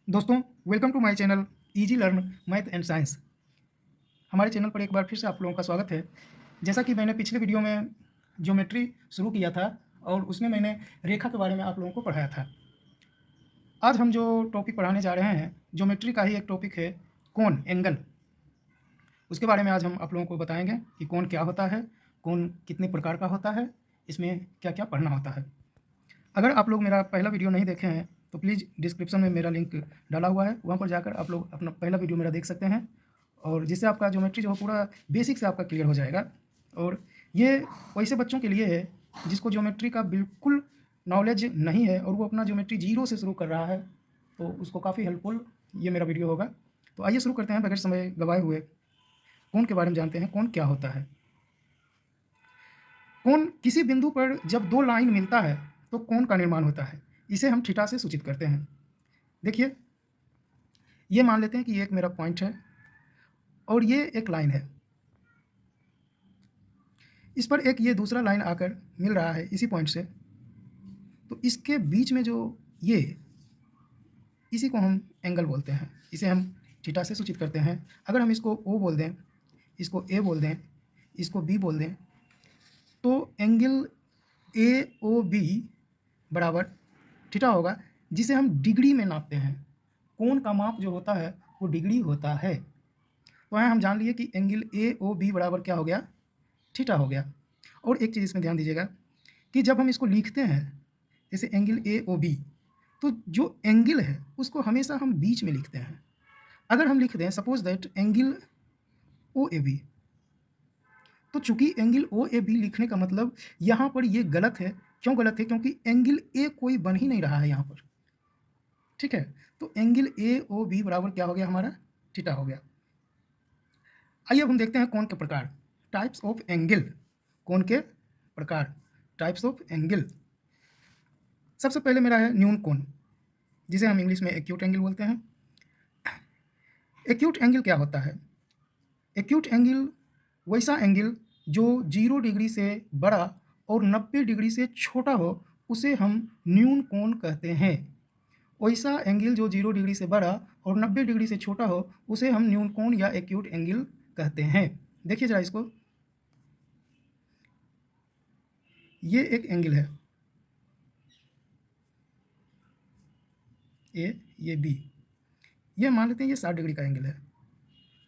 दोस्तों, welcome to my channel easy learn math and science. हमारे channel पर एक बार फिर से आप लोगों का स्वागत है। जैसा कि मैंने पिछले वीडियो में ज्योमेट्री शुरू किया था और उसमें मैंने रेखा के बारे में आप लोगों को पढ़ाया था। आज हम जो टॉपिक पढ़ाने जा रहे हैं, ज्योमेट्री का ही एक टॉपिक है कोण, एंगल। उसके बारे में आज हम आप लोगों को बताएंगे कि कोण क्या होता है, कोण कितने प्रकार का होता है, इसमें क्या क्या पढ़ना होता है। अगर आप लोग मेरा पहला वीडियो नहीं देखे हैं तो प्लीज़ डिस्क्रिप्शन में मेरा लिंक डाला हुआ है, वहाँ पर जाकर आप लोग अपना पहला वीडियो मेरा देख सकते हैं और जिससे आपका ज्योमेट्री जो है पूरा बेसिक से आपका क्लियर हो जाएगा। और ये वैसे बच्चों के लिए है जिसको ज्योमेट्री का बिल्कुल नॉलेज नहीं है और वो अपना ज्योमेट्री जीरो से शुरू कर रहा है, तो उसको काफ़ी हेल्पफुल ये मेरा वीडियो होगा। तो आइए शुरू करते हैं बगैर समय गवाए हुए। कोण के बारे में जानते हैं, कोण क्या होता है। कोण किसी बिंदु पर जब दो लाइन मिलता है तो कोण का निर्माण होता है। इसे हम थीटा से सूचित करते हैं। देखिए, ये मान लेते हैं कि ये एक मेरा पॉइंट है और ये एक लाइन है। इस पर एक ये दूसरा लाइन आकर मिल रहा है इसी पॉइंट से, तो इसके बीच में जो ये, इसी को हम एंगल बोलते हैं। इसे हम थीटा से सूचित करते हैं। अगर हम इसको ओ बोल दें, इसको ए बोल दें, इसको बी बोल दें, तो एंगल ए ओ बी बराबर थीटा होगा, जिसे हम डिग्री में नापते हैं। कोण का माप जो होता है वो डिग्री होता है। तो यहाँ हम जान लिए कि एंगल ए ओ बी बराबर क्या हो गया, थीटा हो गया। और एक चीज़ इसमें ध्यान दीजिएगा कि जब हम इसको लिखते हैं जैसे एंगल ए ओ बी, तो जो एंगल है उसको हमेशा हम बीच में लिखते हैं। अगर हम लिख दें suppose that angle O A B, तो चूंकि एंगल ओ ए बी लिखने का मतलब यहाँ पर ये गलत है। क्यों गलत है? क्योंकि एंगल ए कोई बन ही नहीं रहा है यहाँ पर। ठीक है, तो एंगल ए ओ बी बराबर क्या हो गया हमारा, थीटा हो गया। आइए अब हम देखते हैं कोण के प्रकार, टाइप्स ऑफ एंगल। कोण के प्रकार, टाइप्स ऑफ एंगल। सबसे पहले मेरा है न्यून कोण, जिसे हम इंग्लिश में एक्यूट एंगल बोलते हैं। एक्यूट एंगल क्या होता है? एक्यूट एंगल वैसा एंगल जो 0 डिग्री से बड़ा और 90 डिग्री से छोटा हो, उसे हम न्यून कोण कहते हैं। वैसा एंगल जो 0 डिग्री से बड़ा और 90 डिग्री से छोटा हो, उसे हम न्यून कोण या एक्यूट एंगल कहते हैं। देखिए जरा इसको, ये एक एंगल है ए, ये बी, ये मान लेते हैं ये 60 डिग्री का एंगल है।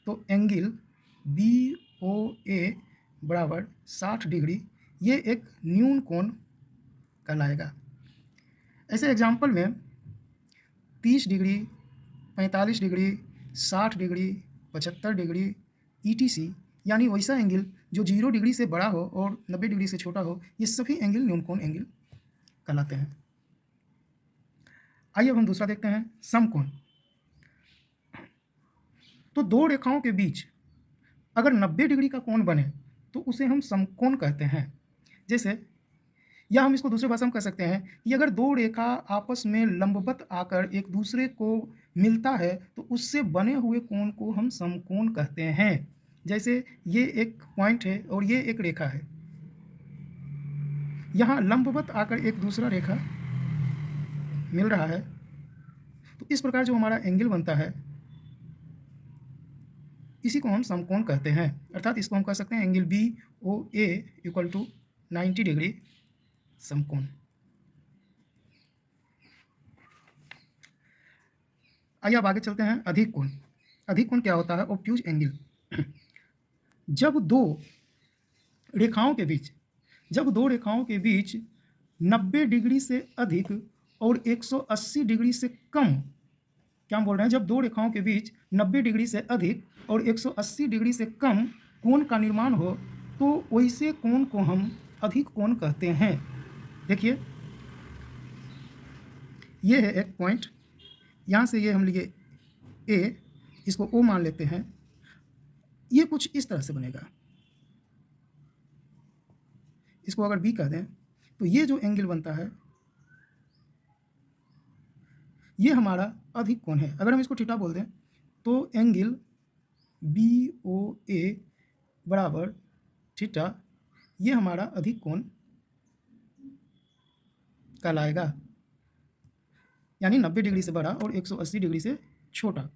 तो एंगल बी ओ ए बराबर 60 डिग्री, ये एक न्यून कोण कहलाएगा। ऐसे एग्जाम्पल में 30 degree, 45 degree, 60 degree, 75 degree ETC, यानी वैसा एंगल जो 0 डिग्री से बड़ा हो और 90 डिग्री से छोटा हो, ये सभी एंगल न्यून कोण एंगल कहलाते हैं। आइए अब हम दूसरा देखते हैं, समकोण। तो दो रेखाओं के बीच अगर 90 डिग्री का कोण बने तो उसे हम समकोण कहते हैं। जैसे, या हम इसको दूसरे भाषा में कह सकते हैं कि अगर दो रेखा आपस में लंबवत आकर एक दूसरे को मिलता है तो उससे बने हुए कोण को हम समकोण कहते हैं। जैसे ये एक पॉइंट है और ये एक रेखा है, यहाँ लंबवत आकर एक दूसरा रेखा मिल रहा है, तो इस प्रकार जो हमारा एंगल बनता है इसी को हम समकोण कहते हैं। अर्थात इसको हम कह सकते हैं angle B O A equal to 90 degree समकोण। आइए अब आगे चलते हैं, अधिक कोण। अधिक कोण क्या होता है? Obtuse angle. जब दो रेखाओं के बीच जब दो रेखाओं के बीच 90 डिग्री से अधिक और 180 डिग्री से कम, क्या हम बोल रहे हैं? जब दो रेखाओं के बीच 90 डिग्री से अधिक और 180 डिग्री से कम कोण का निर्माण हो, तो वैसे कोण को हम अधिक कोण कहते हैं। देखिए, ये है एक पॉइंट, यहाँ से ये हम लिए ए, इसको ओ मान लेते हैं। ये कुछ इस तरह से बनेगा, इसको अगर बी कह दें तो ये जो एंगल बनता है ये हमारा अधिक कोण है। अगर हम इसको थीटा बोल दें तो एंगल बी ओ ए बराबर थीटा, ये हमारा अधिक कोण कहलाएगा। यानी 90 डिग्री से बड़ा और 180 डिग्री से छोटा।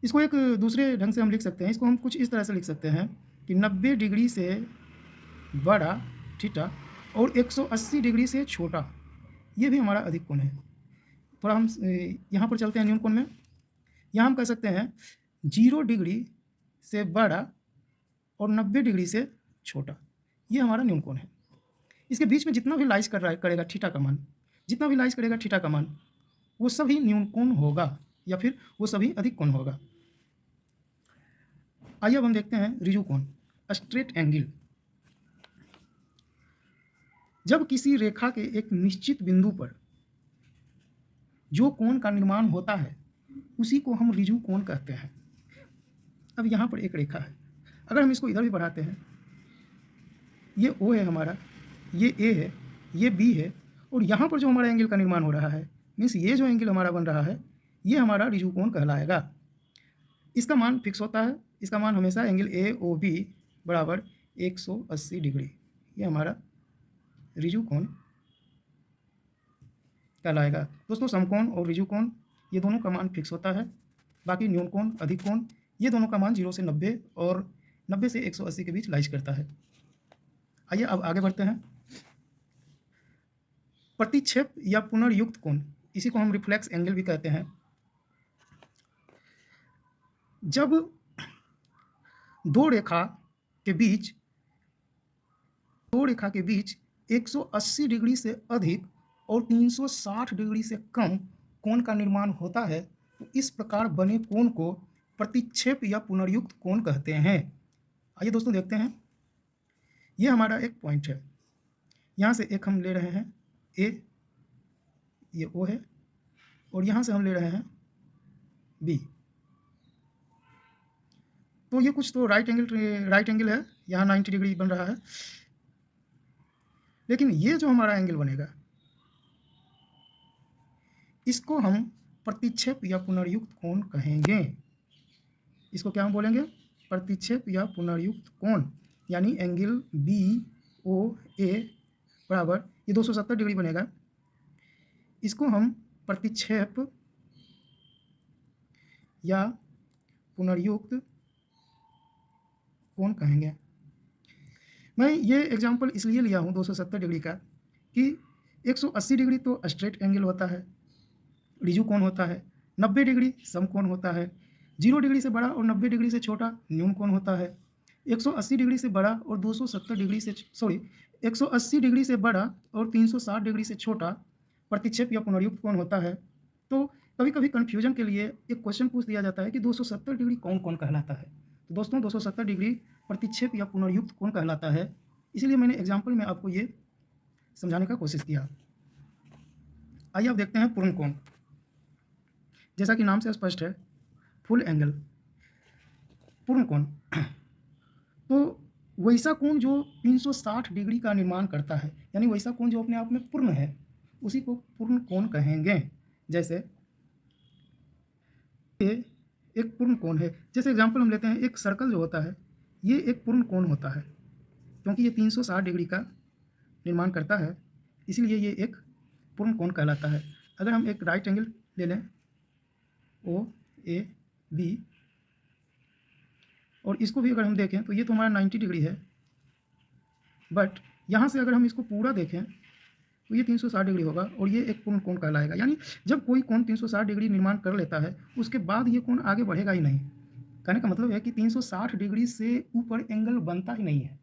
इसको एक दूसरे ढंग से हम लिख सकते हैं, इसको हम कुछ इस तरह से लिख सकते हैं कि 90 डिग्री से बड़ा थीटा और 180 डिग्री से छोटा, ये भी हमारा अधिक कोण है। थोड़ा हम यहाँ पर चलते हैं न्यून कोण में। यहाँ हम कह सकते हैं 0 डिग्री से बड़ा और 90 डिग्री से छोटा, ये हमारा न्यून कोण है। इसके बीच में जितना भी लाइज करेगा थीटा का मान, जितना भी लाइज करेगा थीटा का मान, वो सभी न्यून कोण होगा या फिर वो सभी अधिक कोण होगा। आइए अब हम देखते हैं ऋजु कोण, स्ट्रेट एंगल। जब किसी रेखा के एक निश्चित बिंदु पर जो कोण का निर्माण होता है उसी को हम ऋजु कोण कहते हैं। अब यहाँ पर एक रेखा है, अगर हम इसको इधर भी बढ़ाते हैं, ये O है हमारा, ये A है, ये B है, और यहाँ पर जो हमारा एंगल का निर्माण हो रहा है, मीन्स ये जो एंगल हमारा बन रहा है, ये हमारा ऋजु कोण कहलाएगा। इसका मान फिक्स होता है, इसका मान हमेशा एंगल AOB बराबर 180 डिग्री, ये हमारा ऋजु कोण कहलाएगा। दोस्तों समकोण और ऋजु कोण ये दोनों का मान फिक्स होता है, बाकी न्यून कोण, अधिक कोण, ये दोनों का मान 0 से 90 और 90 से 180 के बीच लाइज करता है। आइए अब आगे बढ़ते हैं। प्रतिक्षेप या पुनर्युक्त कोण, इसी को हम रिफ्लेक्स एंगल भी कहते हैं। जब दो रेखा के बीच 180 डिग्री से अधिक और 360 डिग्री से कम कोण का निर्माण होता है तो इस प्रकार बने कोण को प्रतिक्षेप या पुनर्युक्त कोण कहते हैं। आइए दोस्तों देखते हैं, ये हमारा एक पॉइंट है, यहाँ से एक हम ले रहे हैं A, ये O है, और यहाँ से हम ले रहे हैं B। तो ये कुछ तो राइट एंगल है, यहाँ 90 डिग्री बन रहा है, लेकिन ये जो हमारा एंगल बनेगा इसको हम प्रतिक्षेप या पुनर्युक्त कोण कहेंगे। इसको क्या हम बोलेंगे? प्रतिक्षेप या पुनर्युक्त कोण, यानी एंगल BOA बराबर ये 270 डिग्री बनेगा, इसको हम प्रतिक्षेप या पुनर्युक्त कोण कहेंगे। मैं ये एग्जांपल इसलिए लिया हूँ 270 डिग्री का कि 180 डिग्री तो स्ट्रेट एंगल होता है, ऋजु कोण होता है, 90 डिग्री समकोण होता है, 0 डिग्री से बड़ा और 90 डिग्री से छोटा न्यून कोण होता है, 180 डिग्री से बड़ा और 270 डिग्री से 180 डिग्री से बड़ा और 360 डिग्री से छोटा प्रतिक्षेप या पुनर्युक्त कोण होता है। तो कभी कभी कन्फ्यूजन के लिए एक क्वेश्चन पूछ दिया जाता है कि 270 डिग्री कौन कौन कहलाता है। तो दोस्तों 270 डिग्री प्रतिक्षेप या पुनर्युक्त कोण कहलाता है, इसलिए मैंने एग्जाम्पल में आपको ये समझाने का कोशिश किया। आइए अब देखते हैं पूर्ण कोण। जैसा कि नाम से स्पष्ट है, फुल एंगल पूर्ण कोण, तो वैसा कोण जो 360 डिग्री का निर्माण करता है, यानी वैसा कोण जो अपने आप में पूर्ण है, उसी को पूर्ण कोण कहेंगे। जैसे ये एक पूर्ण कोण है, जैसे एग्जांपल हम लेते हैं, एक सर्कल जो होता है ये एक पूर्ण कोण होता है, क्योंकि ये 360 डिग्री का निर्माण करता है, इसलिए ये एक पूर्ण कोण कहलाता है। अगर हम एक राइट एंगल ले लें OAB, और इसको भी अगर हम देखें तो ये तो हमारा 90 डिग्री है, बट यहाँ से अगर हम इसको पूरा देखें तो ये 360 डिग्री होगा और ये एक पूर्ण कोण कहलाएगा। यानी जब कोई कोण 360 डिग्री निर्माण कर लेता है उसके बाद ये कोण आगे बढ़ेगा ही नहीं। कहने का मतलब है कि 360 डिग्री से ऊपर एंगल बनता ही नहीं है।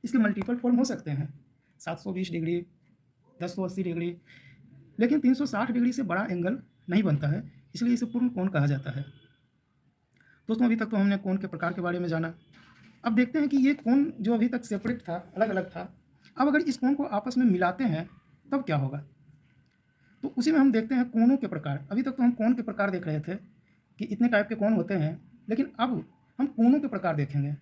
इसके मल्टीपल फॉर्म हो सकते हैं, 720 डिग्री, 1080 डिग्री, लेकिन 360 डिग्री से बड़ा एंगल नहीं बनता है, इसलिए इसे पूर्ण कोण कहा जाता है। दोस्तों अभी तक तो हमने कोण के प्रकार के बारे में जाना। अब देखते हैं कि ये कोण जो अभी तक सेपरेट था, अलग अलग था, अब अगर इस कोण को आपस में मिलाते हैं तब क्या होगा, तो उसी में हम देखते हैं कोणों के प्रकार। अभी तक तो हम कोण के प्रकार देख रहे थे कि इतने टाइप के कोण होते हैं, लेकिन अब हम कोणों के प्रकार देखेंगे,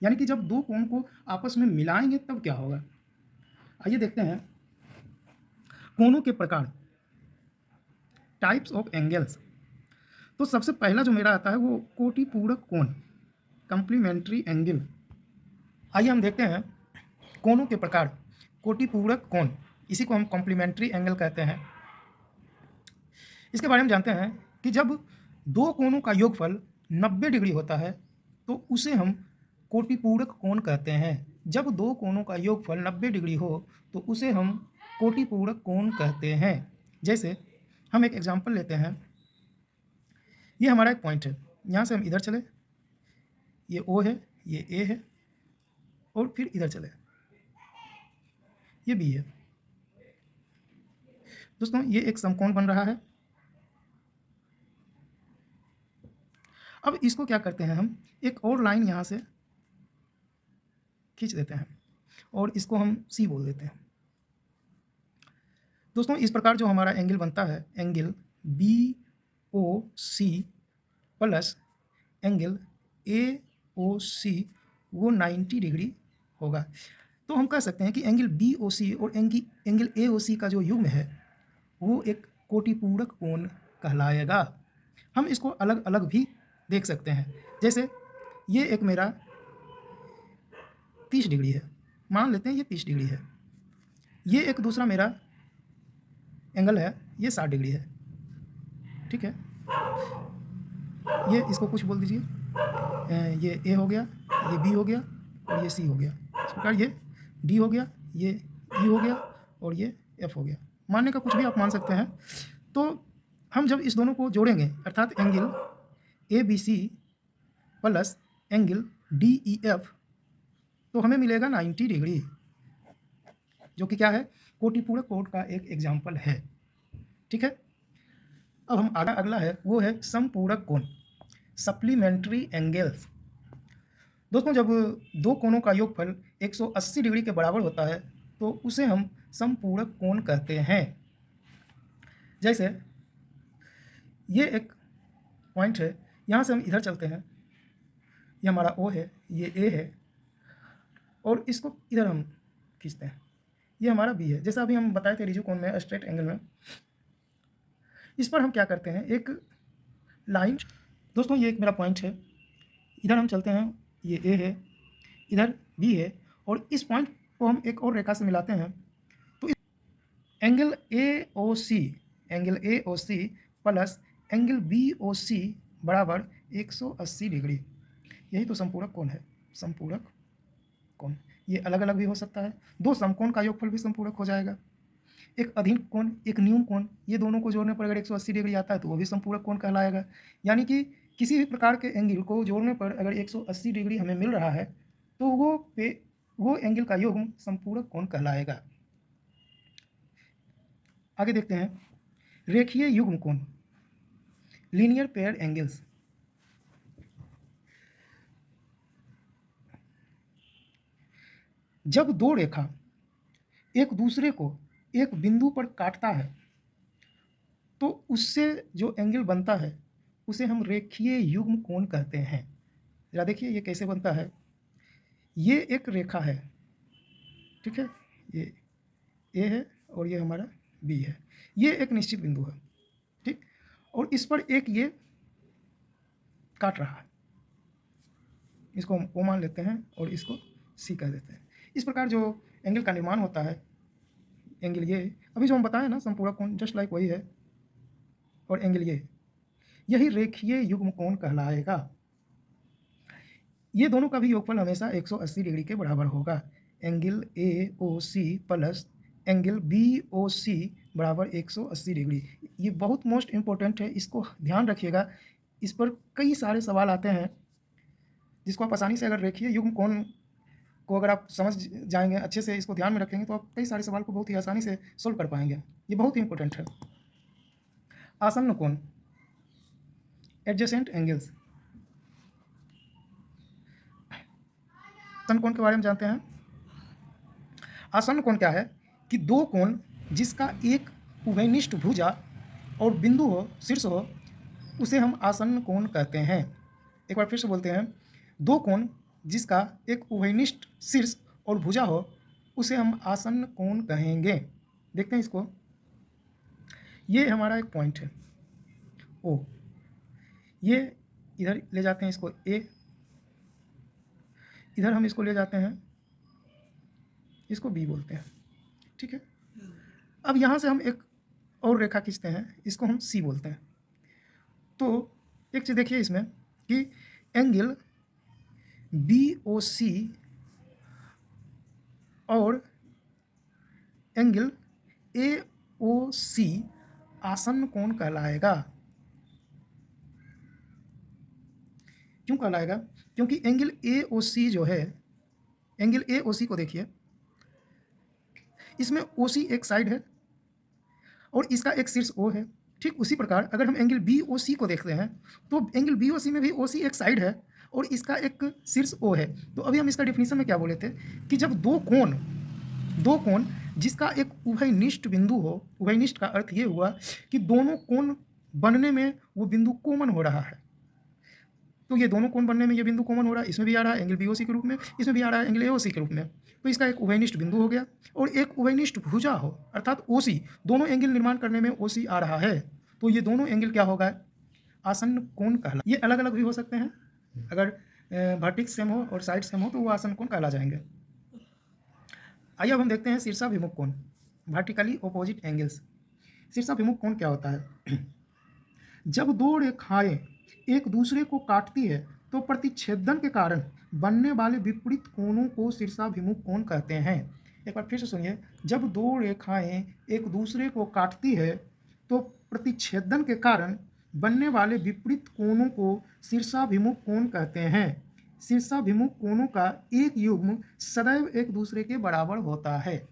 यानी कि जब दो कोण को आपस में मिलाएंगे तब क्या होगा। आइए देखते हैं कोणों के प्रकार, टाइप्स ऑफ एंगल्स। तो सबसे पहला जो मेरा आता है वो कोटिपूरक कोण, कॉम्प्लीमेंट्री एंगल। आइए हम देखते हैं कोणों के प्रकार। कोटिपूरक कोण, इसी को हम कॉम्प्लीमेंट्री एंगल कहते हैं। इसके बारे में जानते हैं कि जब दो कोणों का योगफल 90 डिग्री होता है तो उसे हम कोटिपूरक कोण कहते हैं। जब दो कोणों का योगफल 90 डिग्री हो तो उसे हम कोटिपूरक कोण कहते हैं। जैसे हम एक एग्जांपल लेते हैं, ये हमारा एक पॉइंट है, यहाँ से हम इधर चले, ये O है, ये A है, और फिर इधर चले, ये B है। दोस्तों ये एक समकोण बन रहा है। अब इसको क्या करते हैं, हम एक और लाइन यहाँ से खींच देते हैं और इसको हम C बोल देते हैं। दोस्तों इस प्रकार जो हमारा एंगल बनता है, angle BOC plus angle AOC, वो 90 डिग्री होगा। तो हम कह सकते हैं कि एंगल BOC और एंगल AOC का जो युग्म है वो एक कोटिपूरक कोण कहलाएगा। हम इसको अलग अलग भी देख सकते हैं। जैसे ये एक मेरा 30 डिग्री है, मान लेते हैं ये 30 डिग्री है। ये एक दूसरा मेरा एंगल है, ये 60 डिग्री है। ठीक है, ये इसको कुछ बोल दीजिए, ये A हो गया, ये B हो गया और ये C हो गया। इस प्रकार ये D हो गया, ये E हो गया और ये F हो गया। मानने का कुछ भी आप मान सकते हैं। तो हम जब इस दोनों को जोड़ेंगे अर्थात angle ABC plus angle DEF, तो हमें मिलेगा 90 डिग्री, जो कि क्या है, कोटिपूरक कोण का एक एग्जाम्पल है। ठीक है, अब हम अगला है वो है समपूरक कोण, सप्लीमेंट्री एंगल्स। दोस्तों जब दो कोणों का योगफल 180 डिग्री के बराबर होता है तो उसे हम समपूरक कोण कहते हैं। जैसे ये एक पॉइंट है, यहाँ से हम इधर चलते हैं, ये हमारा O है, ये A है, और इसको इधर हम खींचते हैं, ये हमारा B है। जैसा अभी हम बताए थे रिजु कोण में, स्ट्रेट एंगल में, इस पर हम क्या करते हैं, एक लाइन। दोस्तों ये एक मेरा पॉइंट है, इधर हम चलते हैं, ये A है, इधर B है, और इस पॉइंट को हम एक और रेखा से मिलाते हैं तो angle AOC plus angle BOC बराबर 180 डिग्री। यही तो समपूरक कोण है, समपूरक कोण। ये अलग अलग भी हो सकता है, दो समकोण का योगफल भी समपूरक हो जाएगा। एक अधीन कोण, एक न्यून कोण, ये दोनों को जोड़ने पर अगर 180 डिग्री आता है तो वो भी समपूरक कोण कहलाएगा। यानी कि किसी भी प्रकार के एंगल को जोड़ने पर अगर 180 डिग्री हमें मिल रहा है तो वो एंगल का युग्म समपूरक कोण कहलाएगा। आगे देखते हैं, रेखीय युग्म कोण, लीनियर पेयर एंगल्स। जब दो रेखा एक दूसरे को एक बिंदु पर काटता है तो उससे जो एंगल बनता है उसे हम रेखीय युग्म कोण कहते हैं। जरा देखिए ये कैसे बनता है। ये एक रेखा है, ठीक है, ये A है और ये हमारा B है, ये एक निश्चित बिंदु है, ठीक, और इस पर एक ये काट रहा है, इसको हम O मान लेते हैं और इसको C कह देते हैं। इस प्रकार जो एंगल का निर्माण होता है, एंगल ये अभी जो हम बताए ना समपूरक कोण, जस्ट लाइक वही है, और एंगल ये, यही रेखीय युग्म कोण कहलाएगा। ये दोनों का भी योगफल हमेशा 180 डिग्री के बराबर होगा। Angle AOC plus angle BOC बराबर 180 डिग्री। ये बहुत मोस्ट इम्पोर्टेंट है, इसको ध्यान रखिएगा। इस पर कई सारे सवाल आते हैं जिसको आप आसानी से, अगर रेखीय युग्म कोण को अगर आप समझ जाएंगे, अच्छे से इसको ध्यान में रखेंगे, तो आप कई सारे सवाल को बहुत ही आसानी से सोल्व कर पाएंगे। ये बहुत ही इंपॉर्टेंट है। आसन्न कोण, एडजेसेंट एंगल्स। आसन्न कोण के बारे में जानते हैं। आसन्न कोण क्या है कि दो कोण जिसका एक उभयनिष्ठ भुजा और बिंदु हो, शीर्ष हो, उसे हम आसन्न कोण कहते हैं। एक बार फिर से बोलते हैं, दो कोण जिसका एक उभयनिष्ठ शीर्ष और भुजा हो उसे हम आसन्न कोण कहेंगे। देखते हैं इसको, ये हमारा एक पॉइंट है O, ये इधर ले जाते हैं इसको A, इधर हम इसको ले जाते हैं, इसको B बोलते हैं, ठीक है। अब यहाँ से हम एक और रेखा खींचते हैं, इसको हम सी बोलते हैं। तो एक चीज़ देखिए इसमें कि एंगल BOC और एंगल AOC आसन्न कोण कहलाएगा। क्यों कहलाएगा? क्योंकि एंगल AOC जो है, एंगल AOC को देखिए, इसमें OC एक साइड है और इसका एक शीर्ष O है। ठीक उसी प्रकार अगर हम एंगल BOC को देखते हैं तो एंगल BOC में भी OC एक साइड है और इसका एक शीर्ष O है। तो अभी हम इसका डेफिनेशन में क्या बोले थे कि जब दो कोण जिसका एक उभयनिष्ठ बिंदु हो, उभयनिष्ठ का अर्थ ये हुआ कि दोनों कोण बनने में वो बिंदु कॉमन हो रहा है। तो ये दोनों कोण बनने में ये बिंदु कॉमन हो रहा है, इसमें भी आ रहा है एंगल BOC के रूप में, इसमें भी आ रहा है एंगल AOC के रूप में। तो इसका एक उभयनिष्ठ बिंदु हो गया और एक उभयनिष्ठ भुजा हो अर्थात OC, दोनों एंगल निर्माण करने में OC आ रहा है, तो ये दोनों एंगल क्या होगा? आसन्न कोण कहला। ये अलग अलग भी हो सकते हैं, अगर वर्टेक्स सेम हो और साइड सेम हो तो वो आसन्न कोण कहला जाएंगे। आइए अब हम देखते हैं शीर्षाभिमुख कोण, वर्टिकली ऑपोजिट एंगल्स। शीर्षाभिमुख कोण क्या होता है? जब दो रेखाएं एक दूसरे को काटती है तो प्रतिच्छेदन के कारण बनने वाले विपरीत कोणों को शीर्षाभिमुख कोण कहते हैं। एक बार फिर से सुनिए, जब दो रेखाएं एक दूसरे को काटती है तो प्रतिच्छेदन के कारण बनने वाले विपरीत कोणों को शीर्षाभिमुख कोण कहते हैं। शीर्षाभिमुख कोणों का एक युग्म सदैव एक दूसरे के बराबर होता है।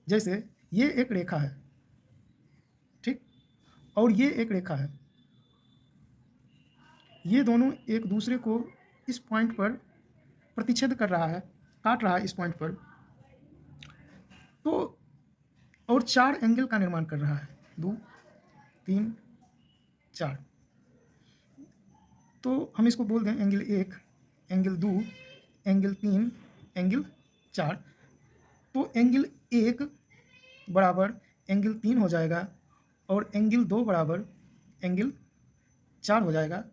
जैसे ये एक रेखा है, ठीक, और ये एक रेखा है, ये दोनों एक दूसरे को इस पॉइंट पर प्रतिच्छेद कर रहा है, काट रहा है इस पॉइंट पर, तो और 4 एंगल का निर्माण कर रहा है, 2 3 4। तो हम इसको बोल दें एंगल 1, एंगल 2, एंगल 3, एंगल 4। तो एंगल 1 बराबर एंगल 3 हो जाएगा और एंगल 2 बराबर एंगल 4 हो जाएगा।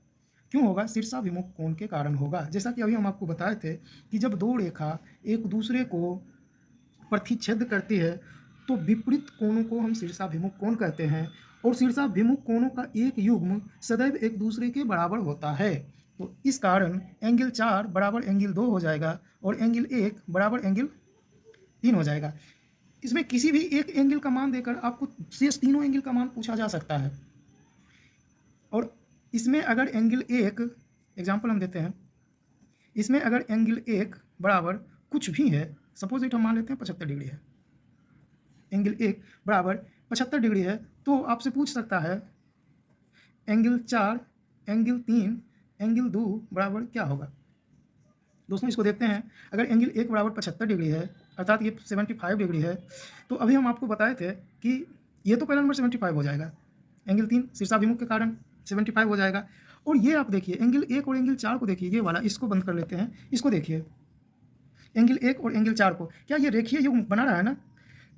क्यों होगा? शीर्षाभिमुख कोण के कारण होगा। जैसा कि अभी हम आपको बताए थे कि जब दो रेखा एक दूसरे को प्रतिच्छेद करती है तो विपरीत कोणों को हम शीर्षाभिमुख कोण कहते हैं और शीर्षाभिमुख कोणों का एक युग्म सदैव एक दूसरे के बराबर होता है। तो इस कारण एंगल 4 बराबर एंगल 2 हो जाएगा और एंगल 1 बराबर एंगल 3 हो जाएगा। इसमें किसी भी एक एंगल का मान देकर आपको शेष तीनों एंगल का मान पूछा जा सकता है। और इसमें अगर एंगल 1 एग्जाम्पल हम देते हैं, इसमें अगर एंगल 1 बराबर कुछ भी है, सपोज इट हम मान लेते हैं 75 डिग्री है, एंगल 1 बराबर 75 डिग्री है, तो आपसे पूछ सकता है एंगल 4, एंगल 3, एंगल 2 बराबर क्या होगा। दोस्तों इसको देखते हैं, अगर एंगल 1 बराबर 75 डिग्री है अर्थात ये 75 डिग्री है, तो अभी हम आपको बताए थे कि ये तो पहला नंबर 75 हो जाएगा, एंगल 3 शीर्षाभिमुख के कारण 75 हो जाएगा। और ये आप देखिए एंगल 1 और एंगल 4 को देखिए, ये वाला, इसको बंद कर लेते हैं, इसको देखिए एंगल 1 और एंगल 4 को, क्या ये रेखीय युग्म बना रहा है ना?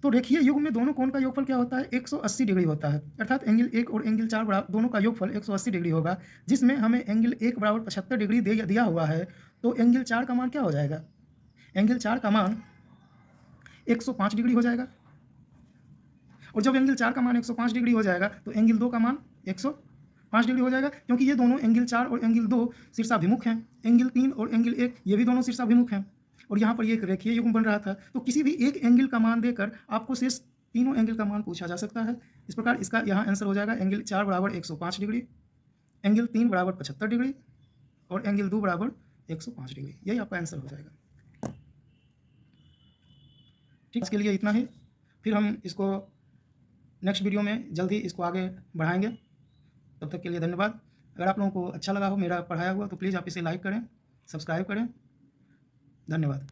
तो रेखीय युग्म में दोनों कोण का योगफल क्या होता है? 180 डिग्री होता है, अर्थात एंगल 1 और एंगल 4 दोनों का योगफल 180 डिग्री होगा, जिसमें हमें एंगल 1 बराबर 75 डिग्री दिया हुआ है। तो एंगल 4 का मान क्या हो जाएगा? एंगल 4 का मान 105 डिग्री हो जाएगा। और जब एंगल 4 का मान 105 डिग्री हो जाएगा तो एंगल 2 का मान 105 डिग्री हो जाएगा, क्योंकि ये दोनों एंगल 4 और एंगल 2 शीर्षाभिमुख हैं। एंगल 3 और एंगल 1 ये भी दोनों शीर्षाभिमुख हैं और यहाँ पर ये एक रेखीय युग्म बन रहा था। तो किसी भी एक एंगल का मान देकर आपको शेष तीनों एंगल का मान पूछा जा सकता है। इस प्रकार इसका यहाँ आंसर हो जाएगा एंगल 4 बराबर 105 डिग्री, एंगल 3 बराबर 75 डिग्री और एंगल 2 बराबर 105 डिग्री। यही आपका आंसर हो जाएगा। ठीक, इसके लिए इतना ही, फिर हम इसको नेक्स्ट वीडियो में जल्दी इसको आगे बढ़ाएंगे। तब तक के लिए धन्यवाद। अगर आप लोगों को अच्छा लगा हो मेरा पढ़ाया हुआ तो प्लीज़ आप इसे लाइक करें, सब्सक्राइब करें। धन्यवाद।